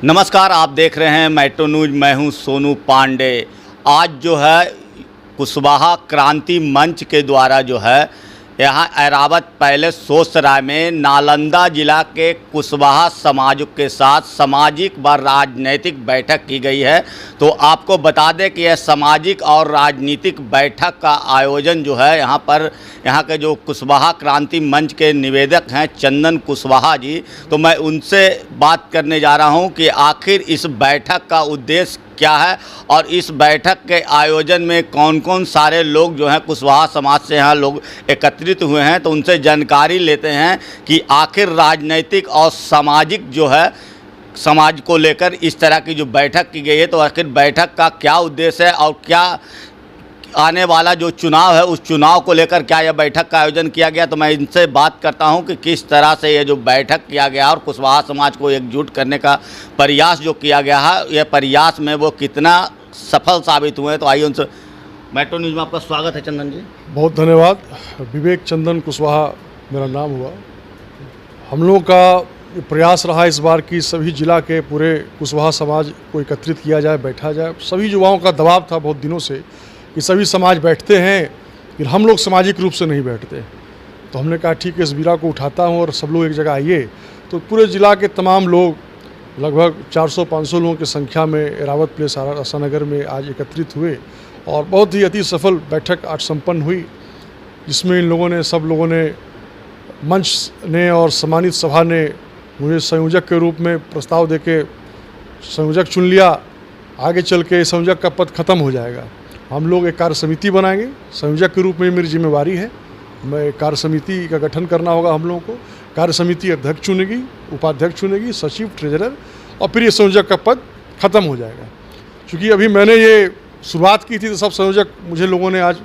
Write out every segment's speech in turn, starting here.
नमस्कार, आप देख रहे हैं मेट्रो न्यूज। मैं हूं सोनू पांडे। आज जो है कुशवाहा क्रांति मंच के द्वारा जो है यहाँ ऐरावत पैलेस सोसराय में नालंदा जिला के कुशवाहा समाज के साथ सामाजिक व राजनीतिक बैठक की गई है। तो आपको बता दें कि यह सामाजिक और राजनीतिक बैठक का आयोजन जो है यहाँ के जो कुशवाहा क्रांति मंच के निवेदक हैं चंदन कुशवाहा जी, तो मैं उनसे बात करने जा रहा हूं कि आखिर इस बैठक का उद्देश्य क्या है और इस बैठक के आयोजन में कौन कौन सारे लोग जो हैं कुशवाहा समाज से यहाँ लोग एकत्रित हुए हैं। तो उनसे जानकारी लेते हैं कि आखिर राजनीतिक और सामाजिक जो है समाज को लेकर इस तरह की जो बैठक की गई है, तो आखिर बैठक का क्या उद्देश्य है और क्या आने वाला जो चुनाव है उस चुनाव को लेकर क्या यह बैठक का आयोजन किया गया। तो मैं इनसे बात करता हूं कि किस तरह से ये जो बैठक किया गया और कुशवाहा समाज को एकजुट करने का प्रयास जो किया गया है, यह प्रयास में वो कितना सफल साबित हुए। तो आइए उनसे। मेट्रो न्यूज़ में आपका स्वागत है चंदन जी। बहुत धन्यवाद। विवेक चंदन कुशवाहा मेरा नाम हुआ। हम लोगों का प्रयास रहा इस बार कि सभी जिला के पूरे कुशवाहा समाज को एकत्रित किया जाए, बैठा जाए। सभी युवाओं का दबाव था बहुत दिनों से कि सभी समाज बैठते हैं, फिर हम लोग सामाजिक रूप से नहीं बैठते। तो हमने कहा ठीक है, इस बीरा को उठाता हूँ और सब लोग एक जगह आइए। तो पूरे ज़िला के तमाम लोग, लगभग 400-500 लोगों की संख्या में ऐरावत प्लेस आशानगर में आज एकत्रित हुए और बहुत ही अति सफल बैठक आज संपन्न हुई, जिसमें इन लोगों ने, सब लोगों ने, मंच ने और सम्मानित सभा ने मुझे संयोजक के रूप में प्रस्ताव देके संयोजक चुन लिया। आगे चल के संयोजक का पद खत्म हो जाएगा, हम लोग एक कार्य समिति बनाएंगे। संयोजक के रूप में मेरी जिम्मेवारी है, मैं कार्य समिति का गठन करना होगा हम लोगों को। कार्य समिति अध्यक्ष चुनेगी, उपाध्यक्ष चुनेगी, सचिव, ट्रेजरर, और फिर ये संयोजक का पद खत्म हो जाएगा। क्योंकि अभी मैंने ये शुरुआत की थी तो सब संयोजक मुझे लोगों ने आज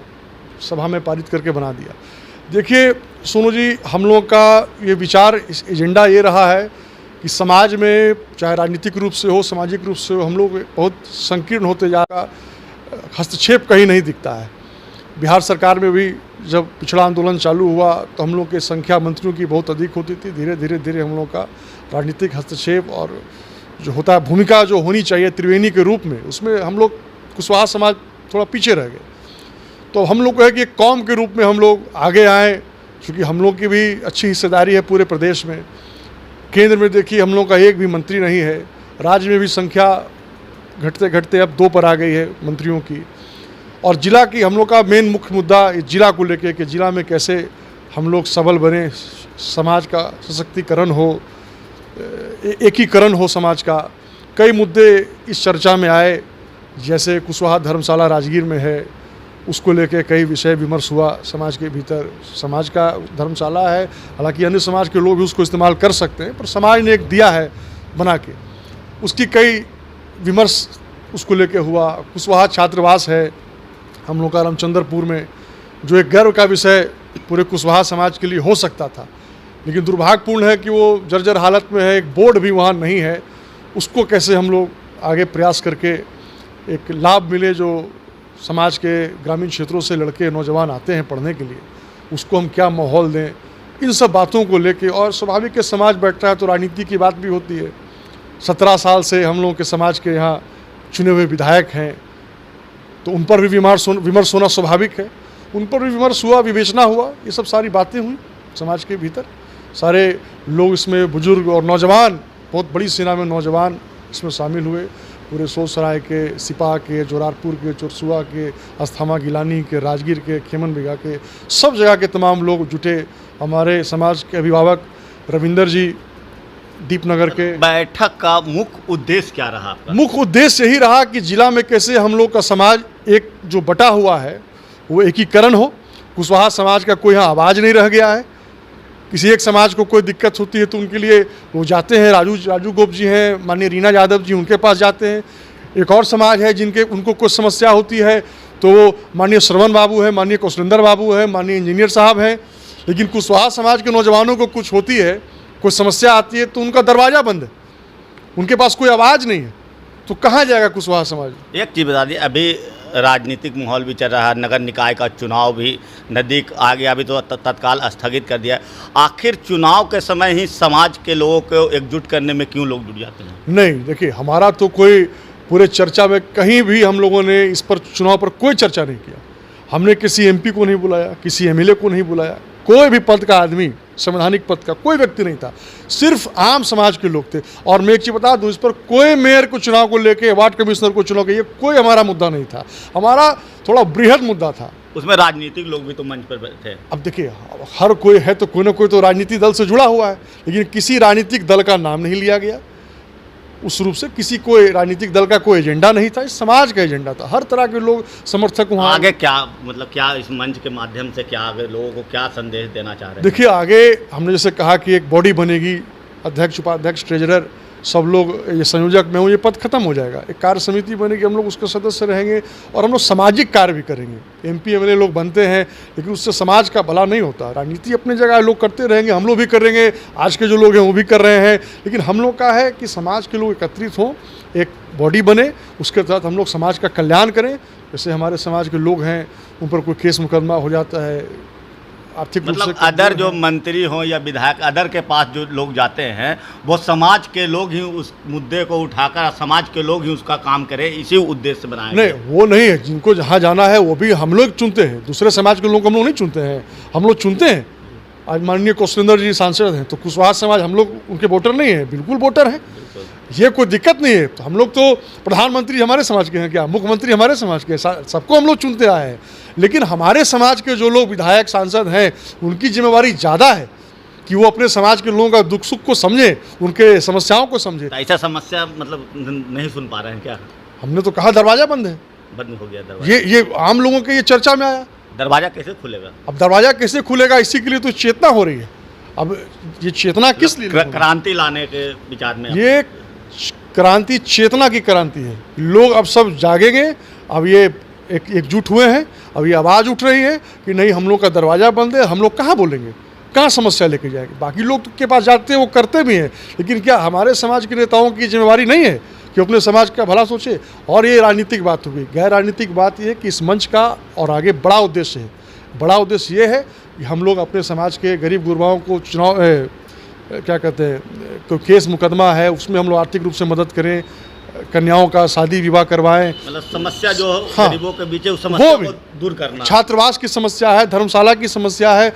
सभा में पारित करके बना दिया। देखिए सोनू जी, हम लोगों का ये विचार, इस एजेंडा ये रहा है कि समाज में चाहे राजनीतिक रूप से हो, सामाजिक रूप से हो, हम लोग बहुत संकीर्ण होते जा रहा, हस्तक्षेप कहीं नहीं दिखता है। बिहार सरकार में भी जब पिछड़ा आंदोलन चालू हुआ तो हम लोग की संख्या मंत्रियों की बहुत अधिक होती थी। धीरे धीरे हम लोग का राजनीतिक हस्तक्षेप और जो होता है भूमिका जो होनी चाहिए त्रिवेणी के रूप में, उसमें हम लोग कुशवाहा समाज थोड़ा पीछे रह गए। तो हम लोग को है कि एक कौम के रूप में हम लोग आगे आएँ, क्योंकि हम लोग की भी अच्छी हिस्सेदारी है पूरे प्रदेश में। केंद्र में देखिए हम लोग का एक भी मंत्री नहीं है, राज्य में भी संख्या घटते घटते अब 2 पर आ गई है मंत्रियों की। और जिला की हम लोग का मेन मुख्य मुद्दा इस जिला को लेके कि जिला में कैसे हम लोग सबल बने, समाज का सशक्तिकरण हो, एकीकरण हो समाज का। कई मुद्दे इस चर्चा में आए, जैसे कुशवाहा धर्मशाला राजगीर में है, उसको लेके कई विषय विमर्श हुआ समाज के भीतर। समाज का धर्मशाला है, हालांकि अन्य समाज के लोग भी उसको इस्तेमाल कर सकते हैं, पर समाज ने एक दिया है बना के, उसकी कई विमर्श उसको लेके हुआ। कुशवाहा छात्रावास है हम लोग का रामचंद्रपुर में, जो एक गर्व का विषय पूरे कुशवाहा समाज के लिए हो सकता था, लेकिन दुर्भाग्यपूर्ण है कि वो जर्जर हालत में है। एक बोर्ड भी वहाँ नहीं है। उसको कैसे हम लोग आगे प्रयास करके एक लाभ मिले, जो समाज के ग्रामीण क्षेत्रों से लड़के नौजवान आते हैं पढ़ने के लिए, उसको हम क्या माहौल दें, इन सब बातों को लेके। और स्वाभाविक है, समाज बैठता है तो राजनीति की बात भी होती है। 17 साल से हम लोगों के समाज के यहाँ चुने हुए विधायक हैं, तो उन पर भी विमर्श होना स्वाभाविक है। उन पर भी विमर्श हुआ, विवेचना हुआ, ये सब सारी बातें हुई समाज के भीतर। सारे लोग इसमें, बुजुर्ग और नौजवान, बहुत बड़ी सेना में नौजवान इसमें शामिल हुए। पूरे सोसराय के, सिपा के, जोरारपुर के, चोरसुआ के, अस्थामा गिलानी के, राजगीर के, खेमन बिगा के, सब जगह के तमाम लोग जुटे। हमारे समाज के अभिभावक रविंदर जी दीपनगर के। बैठक का मुख्य उद्देश्य क्या रहा आपका? मुख्य उद्देश्य यही रहा कि जिला में कैसे हम लोग का समाज एक जो बटा हुआ है वो एकीकरण हो। कुशवाहा समाज का कोई यहाँ आवाज़ नहीं रह गया है। किसी एक समाज को कोई दिक्कत होती है तो उनके लिए वो जाते हैं, राजू गोप जी हैं, माननीय रीना यादव जी, उनके पास जाते हैं। एक और समाज है उनको कोई समस्या होती है तो वो माननीय श्रवण बाबू है, माननीय कौशलेंद्र बाबू है, माननीय इंजीनियर साहब हैं। लेकिन कुशवाहा समाज के नौजवानों को कुछ होती है, कोई समस्या आती है तो उनका दरवाज़ा बंद है, उनके पास कोई आवाज़ नहीं है, तो कहाँ जाएगा कुशवाहा समाज? एक चीज़ बता दी, अभी राजनीतिक माहौल भी चल रहा है, नगर निकाय का चुनाव भी नज़दीक आ गया, अभी तो तत्काल स्थगित कर दिया है। आखिर चुनाव के समय ही समाज के लोगों को एकजुट करने में क्यों लोग जुट जाते हैं? नहीं, देखिए, हमारा तो कोई पूरे चर्चा में कहीं भी हम लोगों ने इस पर चुनाव पर कोई चर्चा नहीं किया। हमने किसी एमपी को नहीं बुलाया, किसी एमएलए को नहीं बुलाया, कोई भी पद का आदमी, संवैधानिक पद का कोई व्यक्ति नहीं था, सिर्फ आम समाज के लोग थे। और मैं एक चीज़ बता दूं, इस पर कोई मेयर को चुनाव को लेके, वार्ड कमिश्नर को चुनाव के, ये कोई हमारा मुद्दा नहीं था। हमारा थोड़ा बृहद मुद्दा था। उसमें राजनीतिक लोग भी तो मंच पर थे। अब देखिए, हर कोई है तो कोई ना कोई तो राजनीतिक दल से जुड़ा हुआ है, लेकिन किसी राजनीतिक दल का नाम नहीं लिया गया। उस रूप से किसी कोई राजनीतिक दल का कोई एजेंडा नहीं था, इस समाज का एजेंडा था। हर तरह के लोग समर्थक वहाँ आगे क्या, मतलब क्या इस मंच के माध्यम से क्या आगे लोगों को क्या संदेश देना चाह रहे हैं? देखिए, आगे हमने जैसे कहा कि एक बॉडी बनेगी, अध्यक्ष, उपाध्यक्ष, ट्रेजरर, सब लोग, ये संयोजक मैं हूँ, ये पद खत्म हो जाएगा। एक कार्य समिति बनेगी, हम लोग उसके सदस्य रहेंगे और हम लोग सामाजिक कार्य भी करेंगे। एमपी एमएलए लोग बनते हैं, लेकिन उससे समाज का भला नहीं होता। राजनीति अपनी जगह लोग करते रहेंगे, हम लोग भी करेंगे, आज के जो लोग हैं वो भी कर रहे हैं, लेकिन हम लोग का है कि समाज के लोग एकत्रित हों, एक बॉडी बने, उसके तहत हम लोग समाज का कल्याण करें। जैसे हमारे समाज के लोग हैं, उन पर कोई केस मुकदमा हो जाता है, आर्थिक रूप से मतलब अदर जो मंत्री हो या विधायक, अदर के पास जो लोग जाते हैं वो समाज के लोग ही उस मुद्दे को उठाकर समाज के लोग ही उसका काम करें, इसी उद्देश्य से बनाया नहीं, वो नहीं है। जिनको जहाँ जाना है वो भी हम लोग चुनते हैं, दूसरे समाज के लोगों को हम लोग नहीं चुनते हैं, हम लोग चुनते हैं। आज माननीय कौशलेंद्र जी सांसद हैं, तो कुशवाहा समाज, हम लोग उनके वोटर नहीं हैं, बिल्कुल वोटर हैं, ये कोई दिक्कत नहीं है। तो हम लोग तो, प्रधानमंत्री हमारे समाज के हैं क्या, मुख्यमंत्री हमारे समाज के, सबको हम लोग चुनते आए हैं। लेकिन हमारे समाज के जो लोग विधायक, सांसद हैं, उनकी जिम्मेवारी ज़्यादा है कि वो अपने समाज के लोगों का दुख सुख को समझें, उनके समस्याओं को समझें। तो ऐसा समस्या मतलब नहीं सुन पा रहे हैं क्या? हमने तो कहा दरवाज़ा बंद है, बंद हो गया दरवाजा। ये आम लोगों के ये चर्चा में आया। दरवाजा कैसे खुलेगा? अब दरवाज़ा कैसे खुलेगा, इसी के लिए तो चेतना हो रही है। अब ये चेतना किस लिए? क्रांति लाने के विचार में ये क्रांति चेतना की क्रांति है। लोग अब सब जागेंगे, अब ये एकजुट हुए हैं, अब ये आवाज़ उठ रही है कि नहीं, हम लोग का दरवाज़ा बंद है, हम लोग कहाँ बोलेंगे, कहाँ समस्या लेके जाएंगे। बाकी लोग के पास जाते हैं, वो करते भी हैं, लेकिन क्या हमारे समाज के नेताओं की जिम्मेवारी नहीं है कि अपने समाज का भला सोचे? और ये राजनीतिक बात होगी। गैर राजनीतिक बात ये है कि इस मंच का और आगे बड़ा उद्देश्य है। बड़ा उद्देश्य ये है कि हम लोग अपने समाज के गरीब गुरबाओं को चुनाव क्या कहते हैं, कोई केस मुकदमा है उसमें हम लोग आर्थिक रूप से मदद करें, कन्याओं का शादी विवाह करवाएं। मतलब समस्या जो हाँ, गरीबों के बीच उस समस्या को दूर करना, छात्रावास की समस्या है, धर्मशाला की समस्या है,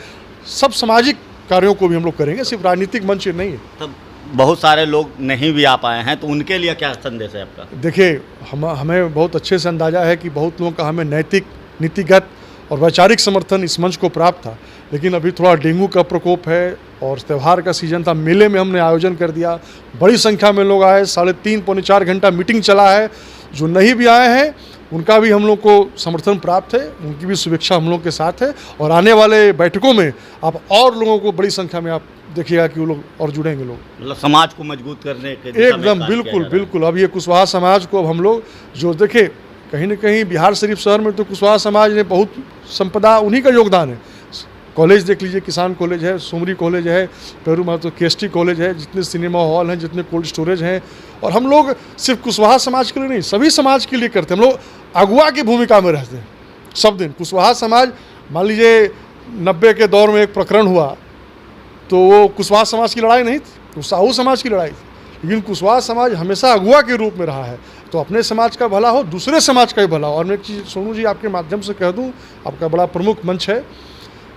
सब सामाजिक कार्यों को भी हम लोग करेंगे, सिर्फ राजनीतिक मंच नहीं है। तब बहुत सारे लोग नहीं भी आ पाए हैं, तो उनके लिए क्या संदेश है आपका? देखिए, हमें बहुत अच्छे से अंदाज़ा है कि बहुत लोगों का हमें नैतिक, नीतिगत और वैचारिक समर्थन इस मंच को प्राप्त था, लेकिन अभी थोड़ा डेंगू का प्रकोप है और त्यौहार का सीज़न था, मेले में हमने आयोजन कर दिया, बड़ी संख्या में लोग आए, 3.5 पौने 4 घंटा मीटिंग चला है। जो नहीं भी आए हैं उनका भी हम लोग को समर्थन प्राप्त है, उनकी भी शुभेच्छा हम लोग के साथ है। और आने वाले बैठकों में आप और लोगों को बड़ी संख्या में आप देखिएगा कि वो लोग और जुड़ेंगे लोग, मतलब समाज को मजबूत करने के दिशा में एकदम बिल्कुल बिल्कुल। अब ये कुशवाहा समाज को अब हम लोग जो देखे, कहीं न कहीं बिहार शरीफ शहर में तो कुशवाहा समाज ने बहुत संपदा, उन्हीं का योगदान है। कॉलेज देख लीजिए, किसान कॉलेज है, सोमरी कॉलेज है, पेरू महतो केएसटी कॉलेज है, जितने सिनेमा हॉल हैं, जितने कोल्ड स्टोरेज हैं। और हम लोग सिर्फ कुशवाहा समाज के लिए नहीं, सभी समाज के लिए करते हैं। हम लोग अगुआ की भूमिका में रहते हैं सब दिन। कुशवाहा समाज, मान लीजिए 90 के दौर में एक प्रकरण हुआ, तो वो कुशवाहा समाज की लड़ाई नहीं थी, वो साहू समाज की लड़ाई थी। लेकिन कुशवाहा समाज हमेशा अगुआ के रूप में रहा है, तो अपने समाज का भला हो, दूसरे समाज का भी भला हो। और मैं एक चीज़ सोनू जी आपके माध्यम से कह दूँ, आपका बड़ा प्रमुख मंच है,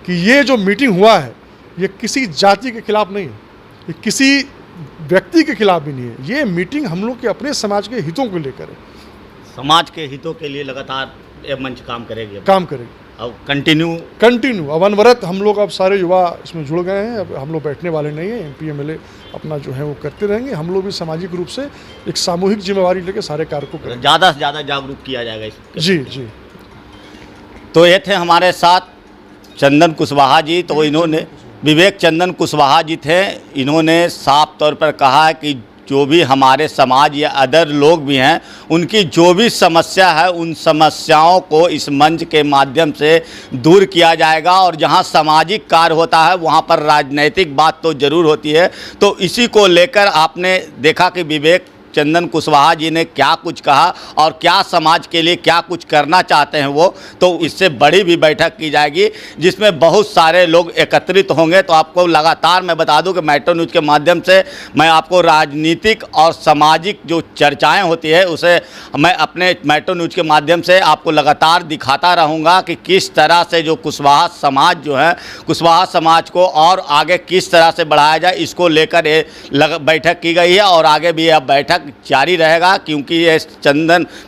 कि ये जो मीटिंग हुआ है ये किसी जाति के खिलाफ नहीं है, ये किसी व्यक्ति के खिलाफ भी नहीं है। ये मीटिंग हम लोग के अपने समाज के हितों को लेकर है। समाज के हितों के लिए लगातार ये मंच काम करेगी, काम करेगी अब कंटिन्यू अब अनवरत हम लोग, अब सारे युवा इसमें जुड़ गए हैं। अब हम लोग बैठने वाले नहीं हैं, एमपी एमएलए अपना जो है वो करते रहेंगे। हम लोग भी सामाजिक रूप से एक सामूहिक जिम्मेवारी लेकर सारे कार्य को करेंगे, ज़्यादा से ज़्यादा जागरूक किया जाएगा इसके। जी। तो ये थे हमारे साथ चंदन कुशवाहा जी। तो इन्होंने, विवेक चंदन कुशवाहा जी थे, इन्होंने साफ तौर पर कहा है कि जो भी हमारे समाज या अदर लोग भी हैं, उनकी जो भी समस्या है, उन समस्याओं को इस मंच के माध्यम से दूर किया जाएगा। और जहां सामाजिक कार्य होता है वहां पर राजनैतिक बात तो ज़रूर होती है। तो इसी को लेकर आपने देखा कि विवेक चंदन कुशवाहा जी ने क्या कुछ कहा और क्या समाज के लिए क्या कुछ करना चाहते हैं वो, तो इससे बड़ी भी बैठक की जाएगी जिसमें बहुत सारे लोग एकत्रित होंगे। तो आपको लगातार मैं बता दूं कि मेट्रो न्यूज़ के माध्यम से मैं आपको राजनीतिक और सामाजिक जो चर्चाएं होती है उसे मैं अपने मेट्रो न्यूज़ के माध्यम से आपको लगातार दिखाता रहूँगा कि किस तरह से जो कुशवाहा समाज जो है, कुशवाहा समाज को और आगे किस तरह से बढ़ाया जाए, इसको लेकर ये बैठक की गई है और आगे भी यह बैठक जारी रहेगा। क्योंकि ये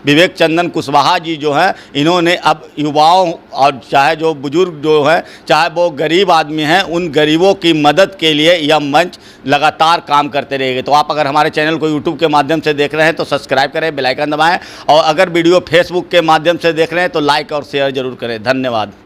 विवेक चंदन कुशवाहा जी जो हैं, इन्होंने अब युवाओं और चाहे जो बुजुर्ग जो है, चाहे वो गरीब आदमी हैं, उन गरीबों की मदद के लिए यह मंच लगातार काम करते रहेंगे। तो आप अगर हमारे चैनल को यूट्यूब के माध्यम से देख रहे हैं तो सब्सक्राइब करें, बेल आइकन दबाएं और अगर वीडियो फेसबुक के माध्यम से देख रहे हैं तो लाइक और शेयर जरूर करें। धन्यवाद।